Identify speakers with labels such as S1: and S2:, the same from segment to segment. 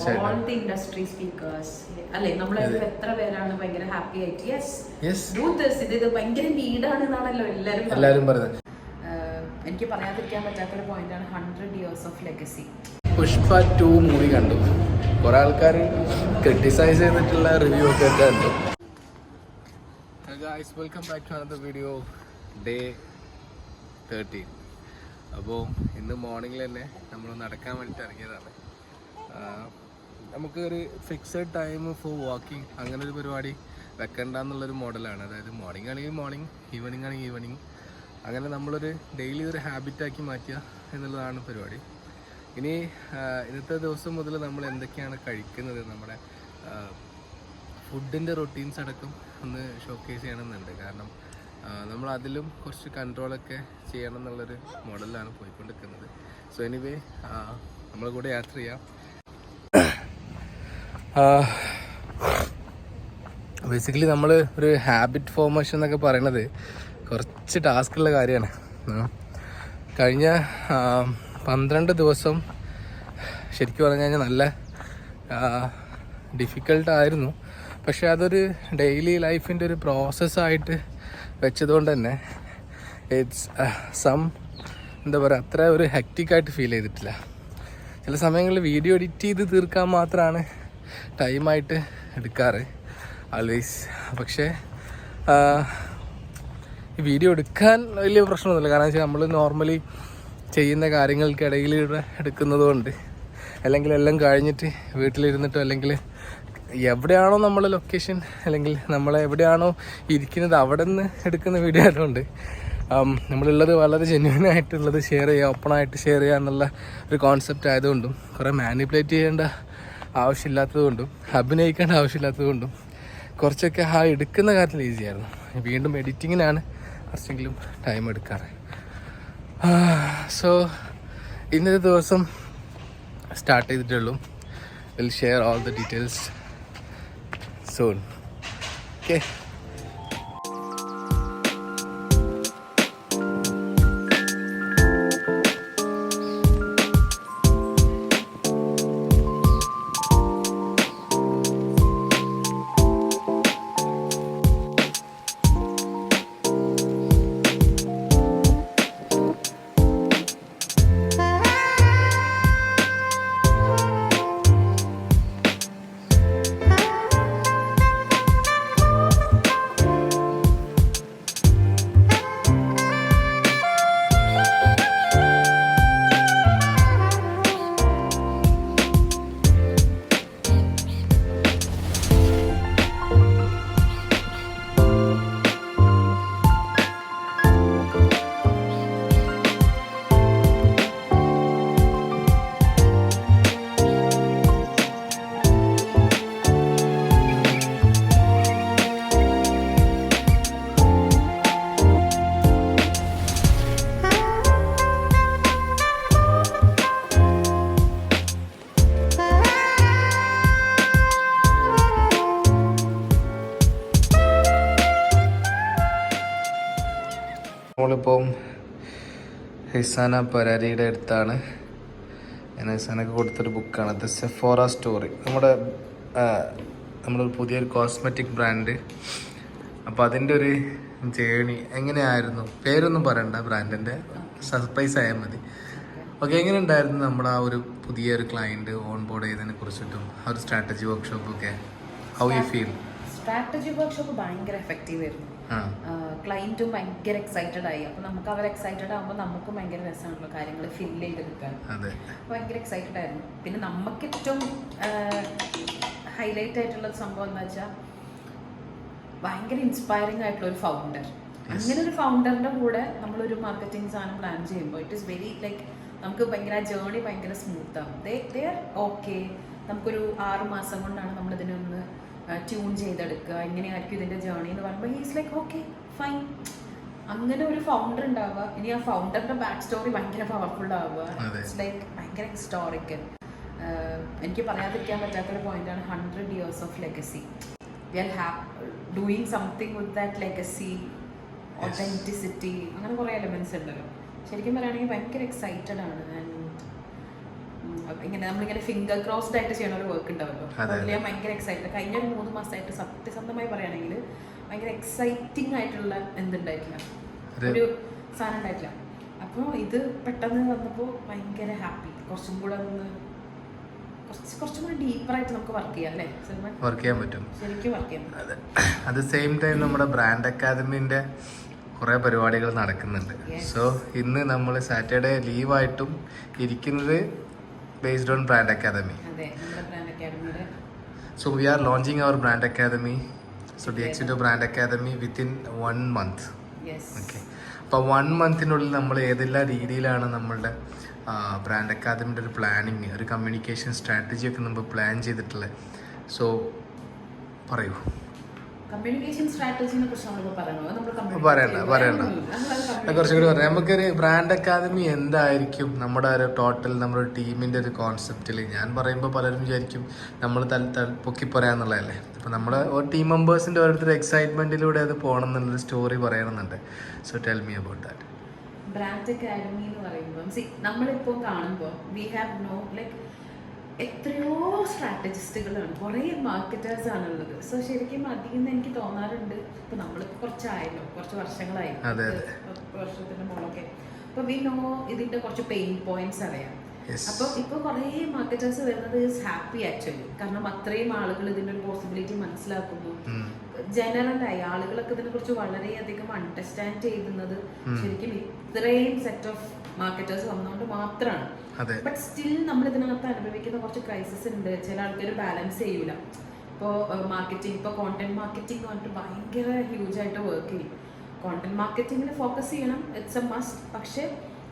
S1: all the industry speakers അല്ലേ നമ്മളെല്ലാം എത്ര പേരാണ് ഭയങ്കര ഹാപ്പി ആയിട്ട് യെസ് ഡു ദിസ് ഇത് ഭയങ്കര നീഡാണ് എന്നാണല്ലോ എല്ലാവരും
S2: പറയുന്നത്.
S1: എനിക്ക് പറയാതിരിക്കാൻ പറ്റാത്തൊരു പോയിന്റാണ് 100 years of legacy.
S2: Pushpa 2 movie കണ്ടു. കുറെ ആൾക്കാർ ക്രിട്ടിസൈസ് ചെയ്തിട്ടുള്ള റിവ്യൂ ഒക്കെ കണ്ടു. Guys welcome back to another video day 13. അപ്പോൾ ഇന്ന് മോർണിംഗിൽ തന്നെ നമ്മൾ നടക്കാൻ വേണ്ടിയിട്ട് ഇറങ്ങിയതാണ്. നമുക്ക് ഒരു ഫിക്സഡ് ടൈം ഫോർ വാക്കിംഗ് അങ്ങനെ ഒരു പരിപാടി വെക്കണ്ട എന്നുള്ളൊരു മോഡലാണ്. അതായത് മോർണിംഗ് ആണെങ്കിൽ മോർണിംഗ്, ഈവനിങ് ആണെങ്കിൽ ഈവനിങ്, അങ്ങനെ നമ്മളൊരു ഡെയിലി ഒരു ഹാബിറ്റാക്കി മാറ്റുക എന്നുള്ളതാണ് പരിപാടി. ഇനി ഇന്നത്തെ ദിവസം മുതൽ നമ്മൾ എന്തൊക്കെയാണ് കഴിക്കുന്നത്, നമ്മുടെ ഫുഡിൻ്റെ റൊട്ടീൻസ് അടക്കം ഒന്ന് ഷോക്കേസ് ചെയ്യണമെന്നുണ്ട്. കാരണം നമ്മൾ അതിലും കുറച്ച് കൺട്രോളൊക്കെ ചെയ്യണം എന്നുള്ളൊരു മോഡലിലാണ് പോയിക്കൊണ്ടിരിക്കുന്നത്. സോ എനിവേ നമ്മളെ കൂടെ യാത്ര ചെയ്യാം. ബേസിക്കലി നമ്മൾ ഒരു ഹാബിറ്റ് ഫോർമേഷൻ എന്നൊക്കെ പറയണത് കുറച്ച് ടാസ്ക്കുള്ള കാര്യമാണ്. കഴിഞ്ഞ 12 ദിവസം ശരിക്കും പറഞ്ഞു കഴിഞ്ഞാൽ നല്ല ഡിഫിക്കൽട്ടായിരുന്നു. പക്ഷെ അതൊരു ഡെയിലി ലൈഫിൻ്റെ ഒരു പ്രോസസ്സായിട്ട് വെച്ചതുകൊണ്ട് തന്നെ ഇറ്റ്സ് എന്താ പറയുക, അത്ര ഒരു ഹെക്റ്റിക്കായിട്ട് ഫീൽ ചെയ്തിട്ടില്ല. ചില സമയങ്ങളിൽ വീഡിയോ എഡിറ്റ് ചെയ്ത് തീർക്കാൻ മാത്രമാണ് ടൈമായിട്ട് എടുക്കാറ് ആൾവേസ്. പക്ഷേ ഈ വീഡിയോ എടുക്കാൻ വലിയ പ്രശ്നമൊന്നുമില്ല. കാരണം വെച്ചാൽ നമ്മൾ നോർമലി ചെയ്യുന്ന കാര്യങ്ങൾക്കിടയിൽ എടുക്കുന്നത് കൊണ്ട്, അല്ലെങ്കിൽ എല്ലാം കഴിഞ്ഞിട്ട് വീട്ടിലിരുന്നിട്ടോ, അല്ലെങ്കിൽ എവിടെയാണോ നമ്മളെ ലൊക്കേഷൻ, അല്ലെങ്കിൽ നമ്മളെവിടെയാണോ ഇരിക്കുന്നത് അവിടെ നിന്ന് എടുക്കുന്ന വീഡിയോ ആയതുകൊണ്ട് നമ്മളുള്ളത് വളരെ ജെന്യുവനായിട്ടുള്ളത് ഷെയർ ചെയ്യുക, ഓപ്പണായിട്ട് ഷെയർ ചെയ്യുക എന്നുള്ള ഒരു കോൺസെപ്റ്റ് ആയതുകൊണ്ടും, കുറേ മാനിപ്പുലേറ്റ് ചെയ്യേണ്ട ആവശ്യമില്ലാത്തതുകൊണ്ടും, അഭിനയിക്കേണ്ട ആവശ്യമില്ലാത്തതുകൊണ്ടും കുറച്ചൊക്കെ എടുക്കുന്ന കാര്യത്തിൽ ഈസിയായിരുന്നു. വീണ്ടും എഡിറ്റിങ്ങിനാണ് കുറച്ചെങ്കിലും ടൈം എടുക്കാറ്. സോ ഇന്നത്തെ ദിവസം സ്റ്റാർട്ട് ചെയ്തിട്ടുള്ളൂ. Will share all the details soon. Okay. നമ്മളിപ്പം ഹിസാന പരാരിയുടെ അടുത്താണ്. ഞാൻ ഹിസാനൊക്കെ കൊടുത്തൊരു ബുക്കാണ് ദ സെഫോറ സ്റ്റോറി. നമ്മളൊരു പുതിയൊരു കോസ്മെറ്റിക് ബ്രാൻഡ്. അപ്പോൾ അതിൻ്റെ ഒരു ജേണി എങ്ങനെയായിരുന്നു, പേരൊന്നും പറയണ്ട, ബ്രാൻഡിൻ്റെ സർപ്രൈസ് ആയാൽ മതി. ഓക്കെ, എങ്ങനെ ഉണ്ടായിരുന്നു നമ്മുടെ ആ ഒരു പുതിയൊരു ക്ലയൻറ്റ് ഓൺ ബോർഡ് ചെയ്തതിനെ കുറിച്ചിട്ടും ആ ഒരു സ്ട്രാറ്റജി വർക്ക്ഷോപ്പൊക്കെ? How you feel?
S1: Strategy workshop ഭയങ്കര എഫക്റ്റീവ് ആയിരുന്നു. ക്ലയൻറ്റും ഭയങ്കര എക്സൈറ്റഡ് ആയി. അപ്പോൾ നമുക്ക് അവർ എക്സൈറ്റഡ് ആകുമ്പോൾ നമുക്കും ഭയങ്കര രസമാണല്ലോ കാര്യങ്ങൾ ഫില്ല് ചെയ്തെടുക്കാൻ. ഭയങ്കര എക്സൈറ്റഡ് ആയിരുന്നു. പിന്നെ നമുക്ക് ഏറ്റവും ഹൈലൈറ്റ് ആയിട്ടുള്ള സംഭവം എന്താ വെച്ചാൽ ഭയങ്കര ഇൻസ്പയറിംഗ് ആയിട്ടുള്ള ഒരു ഫൗണ്ടർ. അങ്ങനെ ഒരു ഫൗണ്ടറിൻ്റെ കൂടെ നമ്മളൊരു മാർക്കറ്റിംഗ് സാധനം പ്ലാൻ ചെയ്യുമ്പോൾ ഇറ്റ് ഈസ് വെരി ലൈക്ക് നമുക്ക് ഭയങ്കര ആ ജേർണി ഭയങ്കര സ്മൂത്താണ്. They are okay. നമുക്കൊരു 6 മാസം കൊണ്ടാണ് നമ്മളിതിനൊന്ന് ട്യൂൺ ചെയ്തെടുക്കുക, എങ്ങനെയായിരിക്കും ഇതിൻ്റെ ജേർണി എന്ന് പറയുമ്പോൾ ഹീസ് ലൈക്ക് ഓക്കെ ഫൈൻ. അങ്ങനെ ഒരു ഫൗണ്ടർ ഉണ്ടാവുക. ഇനി ആ ഫൗണ്ടറിൻ്റെ ബാക്ക് സ്റ്റോറി ഭയങ്കര പവർഫുൾ ആവുക. ഇറ്റ്സ് ലൈക്ക് ഭയങ്കര ഹിസ്റ്റോറിക്കൽ. എനിക്ക് പറയാതിരിക്കാൻ പറ്റാത്തൊരു പോയിന്റാണ് 100 years of legacy. We are doing something with that legacy, authenticity, അങ്ങനെ കുറേ എലമെന്റ്സ് ഉണ്ടല്ലോ. ശരിക്കും പറയുകയാണെങ്കിൽ ഭയങ്കര എക്സൈറ്റഡ് ആണ്. ആൻഡ് ഇങ്ങനെ നമ്മളിങ്ങനെ ഫിംഗർ ക്രോസ്ഡ് ആയിട്ട് ചെയ്യണ ഒരു വർക്ക് ഉണ്ടാവല്ലോ. അതിൽ ഞാൻ ഭയങ്കര എക്സൈറ്റഡ്. കഴിഞ്ഞ ഒരു 3 മാസമായിട്ട് സത്യസന്ധമായി പറയുകയാണെങ്കിൽ ഭയങ്കര എക്സൈറ്റിംഗ് ആയിട്ടുള്ള എന്തുണ്ടായിട്ടില്ല, ഒരു സാധനം ഉണ്ടായിട്ടില്ല. അപ്പോൾ ഇത് പെട്ടെന്ന് വന്നപ്പോൾ ഭയങ്കര ഹാപ്പി. കുറച്ചും കൂടെ ഒന്ന് കുറച്ചും കൂടി ഡീപ്പറായിട്ട് നമുക്ക് വർക്ക് ചെയ്യാം അല്ലേ സൽമാൻ?
S2: വർക്ക് ചെയ്യാൻ പറ്റും,
S1: ശരിക്കും വർക്ക് ചെയ്യാൻ പറ്റും.
S2: അറ്റ് ദ സെയിം ടൈം നമ്മുടെ ബ്രാൻഡ് അക്കാദമിൻ്റെ കുറേ പരിപാടികൾ നടക്കുന്നുണ്ട്. സോ ഇന്ന് നമ്മൾ സാറ്റർഡേ ലീവായിട്ടും ഇരിക്കുന്നത് based on brand academy. So we are launching our brand academy. So DXC2 brand academy within 1 month. Okay, അപ്പോൾ 1 monthനുള്ളിൽ നമ്മൾ ഏതെല്ലാം രീതിയിലാണ് നമ്മളുടെ ബ്രാൻഡ് അക്കാദമിൻ്റെ ഒരു പ്ലാനിങ്, ഒരു കമ്മ്യൂണിക്കേഷൻ സ്ട്രാറ്റജി ഒക്കെ നമ്മൾ പ്ലാൻ ചെയ്തിട്ടുള്ളത്. സോ പറയൂ.
S1: കമ്മ്യൂണിക്കേഷൻ സ്ട്രാറ്റജിനെ കുറിച്ച്
S2: പറയണ്ട കുറച്ചുകൂടി പറയാം. നമുക്കൊരു ബ്രാൻഡ് അക്കാദമി എന്തായിരിക്കും, നമ്മുടെ ഒരു ടോട്ടൽ നമ്മുടെ ടീമിൻ്റെ ഒരു കോൺസെപ്റ്റിൽ ഞാൻ പറയുമ്പോൾ പലരും വിചാരിക്കും നമ്മൾ പൊക്കി പറയാന്നുള്ളതല്ലേ. അപ്പോൾ നമ്മുടെ ടീം മെമ്പേഴ്സിൻ്റെ ഓരോരുത്തർ എക്സൈറ്റ്മെൻറ്റിലൂടെ അത് പോകണം എന്നുള്ളൊരു സ്റ്റോറി പറയണമെന്നുണ്ട്. So tell me about that.
S1: Brand academy എന്ന് പറയുമ്പോൾ നമ്മളിപ്പോൾ കാണുമ്പോൾ വി ഹാവ് നോ ലൈക്ക് എത്രയോ സ്ട്രാറ്റജിസ്റ്റുകളാണ്, കുറേ മാർക്കറ്റേഴ്സ് ആണുള്ളത്. സോ ശരിക്കും അതിൽ നിന്ന് എനിക്ക് തോന്നാറുണ്ട്, ഇപ്പൊ നമ്മളിപ്പോൾ കുറച്ചായല്ലോ, കുറച്ച് വർഷങ്ങളായി, 10 വർഷത്തിന് മുകളൊക്കെ. അപ്പൊ വി നോ ഇതിന്റെ കുറച്ച് പെയിൻ പോയിന്റ്സ് അറിയാം. അപ്പൊ ഇപ്പൊ കുറേ മാർക്കറ്റേഴ്സ് വരുന്നത് ഈസ് ഹാപ്പി ആക്ച്വലി. കാരണം അത്രയും ആളുകൾ ഇതിന്റെ ഒരു പോസിബിലിറ്റി മനസ്സിലാക്കുന്നു. ജനറലായി ആളുകളൊക്കെ ഇതിനെ കുറിച്ച് വളരെയധികം അണ്ടർസ്റ്റാൻഡ് ചെയ്യുന്നത് ശരിക്കും ഇത്രയും സെറ്റ് ഓഫ് മാർക്കറ്റേഴ്സ് വന്നുകൊണ്ട് മാത്രമാണ്. ബട്ട് സ്റ്റിൽ നമ്മൾ ഇതിനകത്ത് അനുഭവിക്കുന്ന കുറച്ച് ക്രൈസിസ് ഉണ്ട്. ചില ആൾക്കാർ ബാലൻസ് ചെയ്യൂല. ഇപ്പോൾ മാർക്കറ്റിംഗ്, ഇപ്പോൾ കോണ്ടന്റ് മാർക്കറ്റിംഗ് പറഞ്ഞിട്ട് ഭയങ്കര ഹ്യൂജ് ആയിട്ട് വർക്ക് ചെയ്യും. കോണ്ടന്റ് മാർക്കറ്റിംഗിൽ ഫോക്കസ് ചെയ്യണം, ഇറ്റ്സ് എ മസ്റ്റ്. പക്ഷെ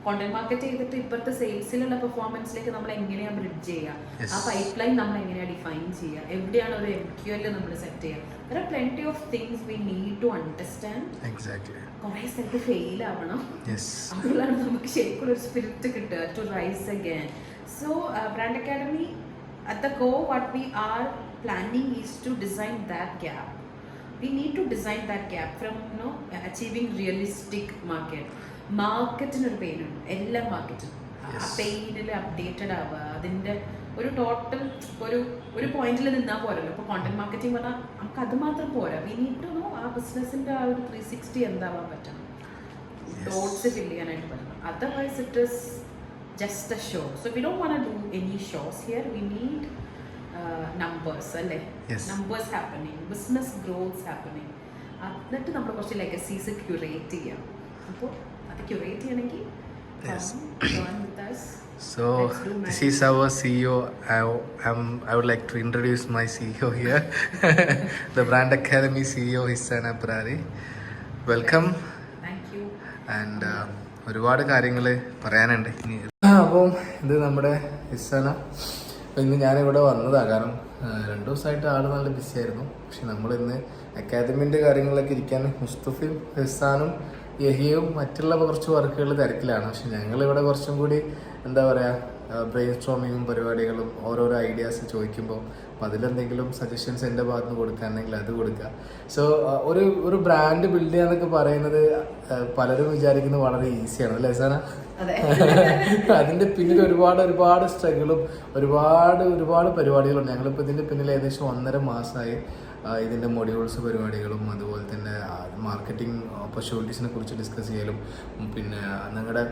S1: കോണ്ടന്റ് മാർക്കറ്റ് ചെയ്തിട്ട് ഇപ്പോഴത്തെ സെയിൽസിലുള്ള പെർഫോമൻസിലേക്ക് നമ്മൾ എങ്ങനെയാണ് ബ്രിഡ്ജ് ചെയ്യുക, ആ പൈപ്പ് ലൈൻ നമ്മൾ എങ്ങനെയാണ് ഡിഫൈൻ ചെയ്യുക, എവിടെയാണ് ഒരു MQL നമ്മൾ സെറ്റ് ചെയ്യുക. There are plenty of things we need to understand.
S2: Exactly.
S1: കുറേ സ്ഥലത്ത് ഫെയിൽ ആവണം, അതുകൊണ്ടാണ് നമുക്ക് ശരിക്കും ഒരു സ്പിരിറ്റ് കിട്ടുക to rise again. So brand academy at the core what we are planning is to design that gap. We need to design that gap from achieving realistic മാർക്കറ്റിനൊരു pain ഉണ്ട്, എല്ലാ മാർക്കറ്റും. ആ പെയിനിൽ അപ്ഡേറ്റഡ് ആവുക, അതിൻ്റെ ഒരു ടോട്ടൽ ഒരു പോയിന്റിൽ നിന്നാൽ പോരല്ലോ. ഇപ്പോൾ കോണ്ടന്റ് മാർക്കറ്റിംഗ് പറഞ്ഞാൽ നമുക്ക് അത് മാത്രം പോരാ. വി നീഡ് ടു നോ ആ ബിസിനസ്സിൻ്റെ ആ ഒരു 360 എന്താവാൻ പറ്റണം, ഡോട്ട്സ് ഫില്ല് ചെയ്യാനായിട്ട് പറ്റണം. Otherwise it is just a show. So we don't want to do any shows here. We need numbers അല്ലേ, numbers happening, business growths happening. എന്നിട്ട് നമ്മൾ കുറച്ച് ലെഗസീസ് ക്യൂറേറ്റ് ചെയ്യാം. അപ്പോൾ അത് ക്യൂറേറ്റ് ചെയ്യണമെങ്കിൽ
S2: So this is our CEO. I would like to introduce my CEO here, the Brand Academy CEO Hissana Parari. Welcome.
S1: Thank you.
S2: And ഒരുപാട് കാര്യങ്ങൾ പറയാനുണ്ട്. അപ്പം ഇത് നമ്മുടെ ഹിസ്സാന. അപ്പോൾ ഇന്ന് ഞാനിവിടെ വന്നതാണ്, കാരണം 2 ദിവസമായിട്ട് ആൾ നല്ല ബിസി ആയിരുന്നു. പക്ഷെ നമ്മളിന്ന് അക്കാദമിൻ്റെ കാര്യങ്ങളിലൊക്കെ ഇരിക്കാൻ മുസ്തഫയും ഹിസ്സാനും യഹിയും മറ്റുള്ള കുറച്ച് വർക്കുകൾ തിരക്കിലാണ്. പക്ഷെ ഞങ്ങളിവിടെ കുറച്ചും കൂടി എന്താ പറയുക, ബ്രെയിൻ സ്ട്രോമിങ്ങും പരിപാടികളും ഓരോരോ ഐഡിയാസ് ചോദിക്കുമ്പോൾ അപ്പോൾ അതിലെന്തെങ്കിലും സജഷൻസ് എൻ്റെ ഭാഗത്ത് നിന്ന് കൊടുക്കുകയാണെങ്കിൽ അത് കൊടുക്കുക. സോ ഒരു ബ്രാൻഡ് ബിൽഡ് ചെയ്യാന്നൊക്കെ പറയുന്നത് പലരും വിചാരിക്കുന്നത് വളരെ ഈസിയാണ് അല്ലേ സാന? അതിൻ്റെ പിന്നിൽ ഒരുപാട് സ്ട്രഗിളും ഒരുപാട് പരിപാടികളുണ്ട്. ഞങ്ങളിപ്പോൾ ഇതിൻ്റെ പിന്നിൽ ഏകദേശം 1.5 മാസമായി ഇതിൻ്റെ മൊഡ്യൂൾസ് പരിപാടികളും അതുപോലെ തന്നെ മാർക്കറ്റിംഗ് ഓപ്പർച്യൂണിറ്റീസിനെ കുറിച്ച് ഡിസ്കസ് ചെയ്യലും, പിന്നെ നിങ്ങളുടെ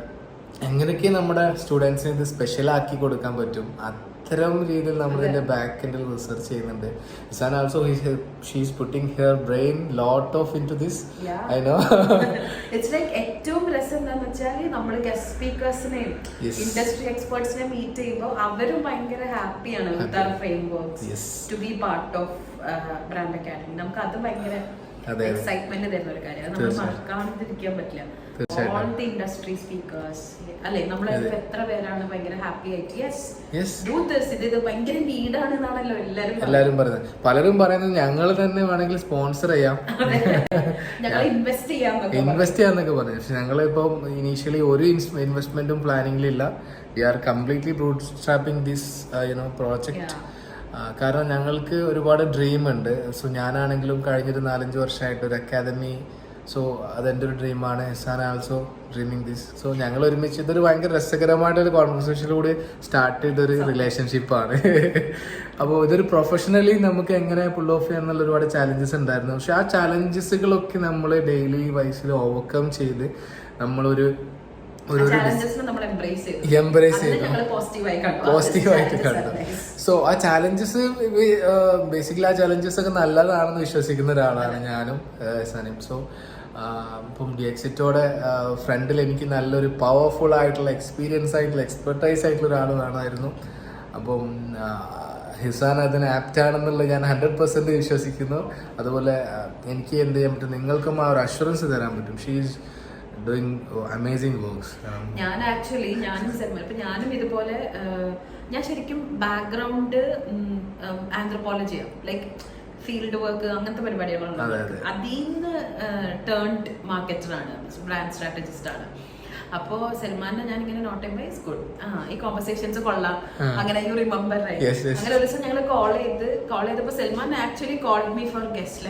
S2: എങ്ങനെയൊക്കെ നമ്മുടെ സ്റ്റുഡൻസിന് ഇത് സ്പെഷ്യലാക്കി കൊടുക്കാൻ പറ്റും അത്തരം രീതിയിൽ നമ്മളിതിൻ്റെ ബാക്ക് എൻഡിൽ റിസർച്ച് ചെയ്യുന്നുണ്ട്. Isan also she's putting her brain lot of into this. I know.
S1: It's like ഏറ്റവും രസം എന്താണെന്ന് വെച്ചാൽ നമ്മൾ ഗസ്റ്റ് സ്പീക്കേഴ്സിനെയും ഇൻഡസ്ട്രി എക്സ്പേർട്സിനെ മീറ്റ് ചെയ്യുമ്പോൾ അവരും ഭയങ്കര ഹാപ്പിയാണ് വിത്ത് our frameworks to be part of brand academy. നമുക്ക് അത് ഭയങ്കര എക്സൈറ്റ്മെന്റ് തരുന്ന ഒരു കാര്യമാണ്. നമ്മൾ മറക്കാതിരിക്കാൻ പറ്റില്ല. ഓൾ ദി ഇൻഡസ്ട്രി സ്പീക്കേഴ്സ് അല്ലെ, നമ്മൾ എത്ര പേരാണ് ഭയങ്കര ഹാപ്പി ആയിട്ട് യെസ് ഡു ദിസ്, ഇത് ഭയങ്കര നീഡാണ് എന്നാണല്ലോ എല്ലാരും
S2: പറയുന്നത്. പലരും പറയുന്നത് ഞങ്ങൾ തന്നെ വേണമെങ്കിൽ സ്പോൺസർ ചെയ്യാം,
S1: ഞങ്ങൾ ഇൻവെസ്റ്റ്
S2: ചെയ്യാന്നൊക്കെ പറഞ്ഞു. പക്ഷെ ഞങ്ങളിപ്പം ഇനീഷ്യലി ഒരു ഇൻവെസ്റ്റ്മെന്റും പ്ലാനിങ്ങിലില്ല. We are completely bootstrapping this project. കാരണം ഞങ്ങൾക്ക് ഒരുപാട് ഡ്രീം ഉണ്ട്. സോ ഞാനാണെങ്കിലും കഴിഞ്ഞൊരു 4-5 വർഷമായിട്ട് ഒരു അക്കാദമി സോ അതെൻ്റെ ഒരു ഡ്രീമാണ്. Hisan also dreaming this. So ഞങ്ങൾ ഒരുമിച്ച് ഇതൊരു ഭയങ്കര രസകരമായിട്ടൊരു കോൺവെർസേഷനിലൂടെ സ്റ്റാർട്ട് ചെയ്തൊരു റിലേഷൻഷിപ്പാണ്. അപ്പോൾ ഇതൊരു പ്രൊഫഷണലി നമുക്ക് എങ്ങനെ പുൾ ഓഫ് ചെയ്യാൻ എന്നുള്ള ഒരുപാട് ചാലഞ്ചസ് ഉണ്ടായിരുന്നു. പക്ഷെ ആ ചാലഞ്ചസുകളൊക്കെ നമ്മൾ ഡെയിലി വൈസിൽ ഓവർകം ചെയ്ത് നമ്മളൊരു എംബ്രേസ് ചെയ്തു പോസിറ്റീവായിട്ട് കണ്ടു. സോ ആ ചാലഞ്ചസ് ബേസിക്കലി ആ ചാലഞ്ചസ് ഒക്കെ നല്ലതാണെന്ന് വിശ്വസിക്കുന്ന ഒരാളാണ് ഞാനും സനിം. സോ ഇപ്പം ഡിഎക്സിറ്റോടെ ഫ്രണ്ടിൽ എനിക്ക് നല്ലൊരു പവർഫുൾ ആയിട്ടുള്ള എക്സ്പീരിയൻസ് ആയിട്ടുള്ള എക്സ്പെർട്ടൈസ് ആയിട്ടുള്ള ഒരാൾ വേണമായിരുന്നു. അപ്പം ഹിസാൻ അതിന് ആപ്റ്റ് ആണെന്നുള്ളത് ഞാൻ 100% വിശ്വസിക്കുന്നു. അതുപോലെ എനിക്ക് എന്ത് ചെയ്യാൻ പറ്റും, നിങ്ങൾക്കും ആ ഒരു അഷുറൻസ് തരാൻ പറ്റും. She is doing amazing works.
S1: ഞാനും ഇതുപോലെ ഞാൻ ശരിക്കും ബാക്ക്ഗ്രൗണ്ട് ആന്ത്രപ്പോളജിയാണ്, ലൈക്ക് ഫീൽഡ് വർക്ക് അങ്ങനത്തെ പരിപാടികളാണ്. അതിൽ നിന്ന് ടേൺഡ് മാർക്കറ്ററാണ്, ബ്രാൻഡ് സ്ട്രാറ്റജിസ്റ്റ് ആണ്. അപ്പോ സൽമാനെ ഞാൻ ഇങ്ങനെ നോട്ട് ചെയ്യുമ്പോൾ ഇസ് ഗുഡ്, ഈ കോൺവെർസേഷൻസ് കൊള്ളാം, അങ്ങനെ യു റിമെമ്പർ റൈറ്റ്. അങ്ങനെ ഒരു ദിവസം ഞങ്ങൾ കോൾ ചെയ്തപ്പോൾ Salman actually called me for guest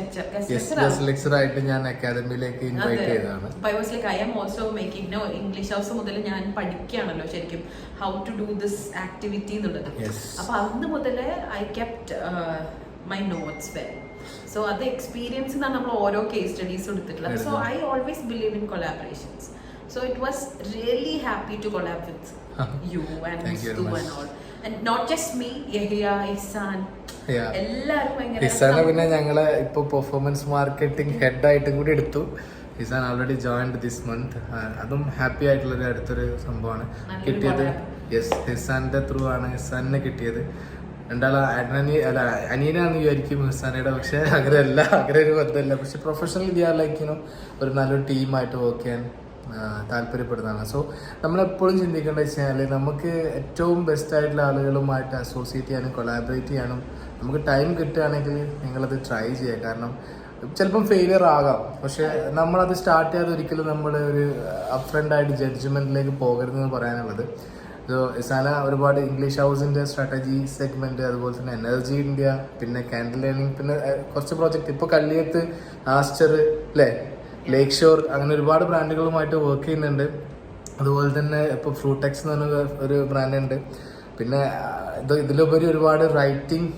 S1: lecture
S2: ആയിട്ട് ഞാൻ അക്കാദമിയിലേക്ക് ഇൻവൈറ്റ് ചെയ്തതാണ്.
S1: അപ്പോൾ I was like I am also making no English house മുതൽ ഞാൻ പഠിക്കുകയാണല്ലോ ശരിക്കും how to do this activity എന്നുള്ളത്. അപ്പൊ അന്ന് മുതൽ I kept my notes well. So അത് എക്സ്പീരിയൻസ് നമ്മൾ ഓരോ കേസ് സ്റ്റഡീസ് എടുത്തിട്ടുള്ളത്. So I always believe in collaborations. So it was really happy to collab with you and Mustu and all, and not just me, Yahya, Ihsan, എല്ലാവരും ഭയങ്കര.
S2: ഹിസാനെ പിന്നെ ഞങ്ങളെ ഇപ്പൊ performance marketing head ആയിട്ടും കൂടി എടുത്തു. Hisan already joined this month. അതും happy ആയിട്ടുള്ള അടുത്തൊരു സംഭവമാണ് കിട്ടിയത്. യെസ്, ഹിസാന്റെ ത്രൂ ആണ് ഹിസാനെ കിട്ടിയത്. രണ്ടാളെ അനിയനാന്ന് വിചാരിക്കും ഹിസാനയുടെ, പക്ഷെ അങ്ങനെയല്ല, അങ്ങനെ ഒരു ബന്ധമല്ല. പക്ഷെ പ്രൊഫഷണലി ദി ആർ ലൈക്ക് ഒരു നല്ലൊരു ടീമായിട്ട് വർക്ക് ചെയ്യാൻ താല്പര്യപ്പെടുന്നതാണ്. സോ നമ്മളെപ്പോഴും ചിന്തിക്കേണ്ടത് വെച്ചാൽ നമുക്ക് ഏറ്റവും ബെസ്റ്റ് ആയിട്ടുള്ള ആളുകളുമായിട്ട് അസോസിയേറ്റ് ചെയ്യാനും കൊളാബറേറ്റ് ചെയ്യാനും നമുക്ക് ടൈം കിട്ടുകയാണെങ്കിൽ നിങ്ങളത് ട്രൈ ചെയ്യുക. കാരണം ചിലപ്പം ഫെയിലിയർ ആകാം, പക്ഷെ നമ്മളത് സ്റ്റാർട്ട് ചെയ്യാതെ ഒരിക്കലും നമ്മൾ ഒരു അപ്രണ്ടായിട്ട് ജഡ്ജ്മെൻറ്റിലേക്ക് പോകരുതെന്ന് പറയാനുള്ളത്. സോ ഇസാന ഒരുപാട് ഇംഗ്ലീഷ് ഹൗസിൻ്റെ സ്ട്രാറ്റജി സെഗ്മെൻറ്റ്, അതുപോലെ തന്നെ എനർജി ഇന്ത്യ, പിന്നെ കാൻഡിൽ ലേണിംഗ്, പിന്നെ കുറച്ച് പ്രോജക്റ്റ് ഇപ്പോൾ കല്ലിയത്ത്, ആസ്റ്റർ, അല്ലേ, ലേക്ക് ഷോർ, അങ്ങനെ ഒരുപാട് ബ്രാൻഡുകളുമായിട്ട് വർക്ക് ചെയ്യുന്നുണ്ട്. അതുപോലെ തന്നെ ഇപ്പോൾ ഫ്രൂട്ടെക്സ് എന്ന് പറഞ്ഞ ഒരു ബ്രാൻഡ് ഉണ്ട്. പിന്നെ ഇതിലുപരി ഒരുപാട് റൈറ്റിംഗ്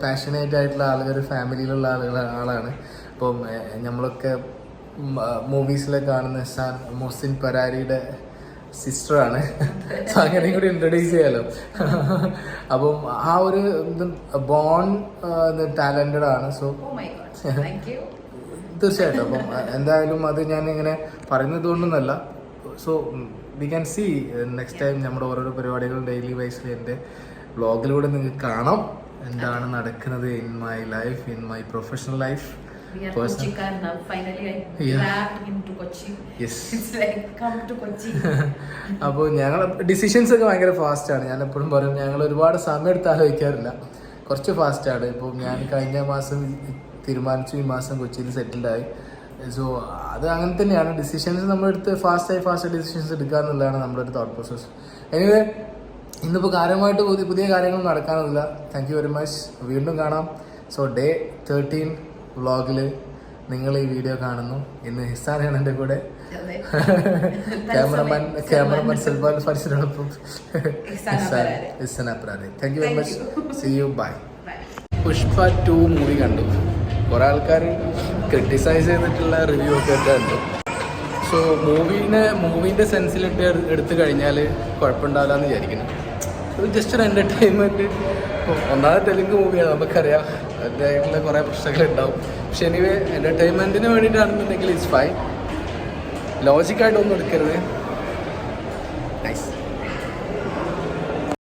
S2: പാഷനേറ്റ് ആയിട്ടുള്ള ആളുകൾ, ഫാമിലിയിലുള്ള ആളാണ്. ഇപ്പം നമ്മളൊക്കെ മൂവീസിലൊക്കെ കാണുന്ന മൊഹ്സിൻ പരാരിയുടെ സിസ്റ്ററാണ്. സോ അങ്ങനെയും കൂടി ഇൻട്രൊഡ്യൂസ് ചെയ്യാലോ. അപ്പം ആ ഒരു ബോൺ ടാലന്റഡ് ആണ്. സോ തീർച്ചയായിട്ടും. അപ്പം എന്തായാലും അത് ഞാൻ ഇങ്ങനെ പറയുന്നത് കൊണ്ടൊന്നല്ല. So we can see next time നമ്മുടെ ഓരോരോ പരിപാടികളും ഡെയിലി വൈസിൽ എൻ്റെ വ്ളോഗിലൂടെ നിങ്ങൾക്ക് കാണാം എന്താണ് നടക്കുന്നത് in my life, in my professional life. അപ്പോൾ ഞങ്ങൾ ഡിസിഷൻസ് ഒക്കെ ഭയങ്കര ഫാസ്റ്റാണ്. ഞാൻ എപ്പോഴും പറയും ഞങ്ങൾ ഒരുപാട് സമയം എടുത്ത് ആലോചിക്കാറില്ല, കുറച്ച് ഫാസ്റ്റാണ്. ഇപ്പോൾ ഞാൻ കഴിഞ്ഞ മാസം തീരുമാനിച്ചു ഈ മാസം കൊച്ചിയിൽ സെറ്റിൽഡായി. സോ അത് അങ്ങനെ തന്നെയാണ്. ഡിസിഷൻസ് നമ്മളെടുത്ത് ഫാസ്റ്റ് ഡിസിഷൻസ് എടുക്കുക എന്നുള്ളതാണ് നമ്മുടെ ഒരു തോട്ട് പ്രോസസ്. എനിവേ ഇന്നിപ്പോൾ കാര്യമായിട്ട് പുതിയ കാര്യങ്ങൾ നടക്കാനൊന്നുമില്ല. Thank you very much. വീണ്ടും കാണാം. സോ ഡേ 13 വ്ളോഗിൽ നിങ്ങൾ ഈ വീഡിയോ കാണുന്നു. ഇന്ന് ഹിസാനാണ് എൻ്റെ കൂടെ, ക്യാമറമാൻ സൽമാൻ ഫർസിനോടൊപ്പം ഹിസാൻ അപ്രാനെ. Thank you very much. See you, bye. Pushpa 2 movie കണ്ടു. കുറേ ആൾക്കാർ ക്രിട്ടിസൈസ് ചെയ്തിട്ടുള്ള റിവ്യൂ ഒക്കെ ഉണ്ട്. സോ മൂവീൻ്റെ സെൻസിലിട്ട് എടുത്തു കഴിഞ്ഞാൽ കുഴപ്പമുണ്ടാവില്ല എന്ന് വിചാരിക്കുന്നു. ജസ്റ്റ് ഒരു എൻ്റർടൈൻമെൻറ്റ്. ഒന്നാമത് തെലുങ്ക് മൂവിയാണ്, നമുക്കറിയാം അതിൻ്റെ കുറേ പ്രശ്നങ്ങളുണ്ടാവും. പക്ഷെ എനിവേ എൻ്റർടൈൻമെൻറ്റിന് വേണ്ടിയിട്ടാണെന്നുണ്ടെങ്കിൽ ഇറ്റ്സ് ഫൈൻ. ലോജിക്കായിട്ടൊന്നും എടുക്കരുത്.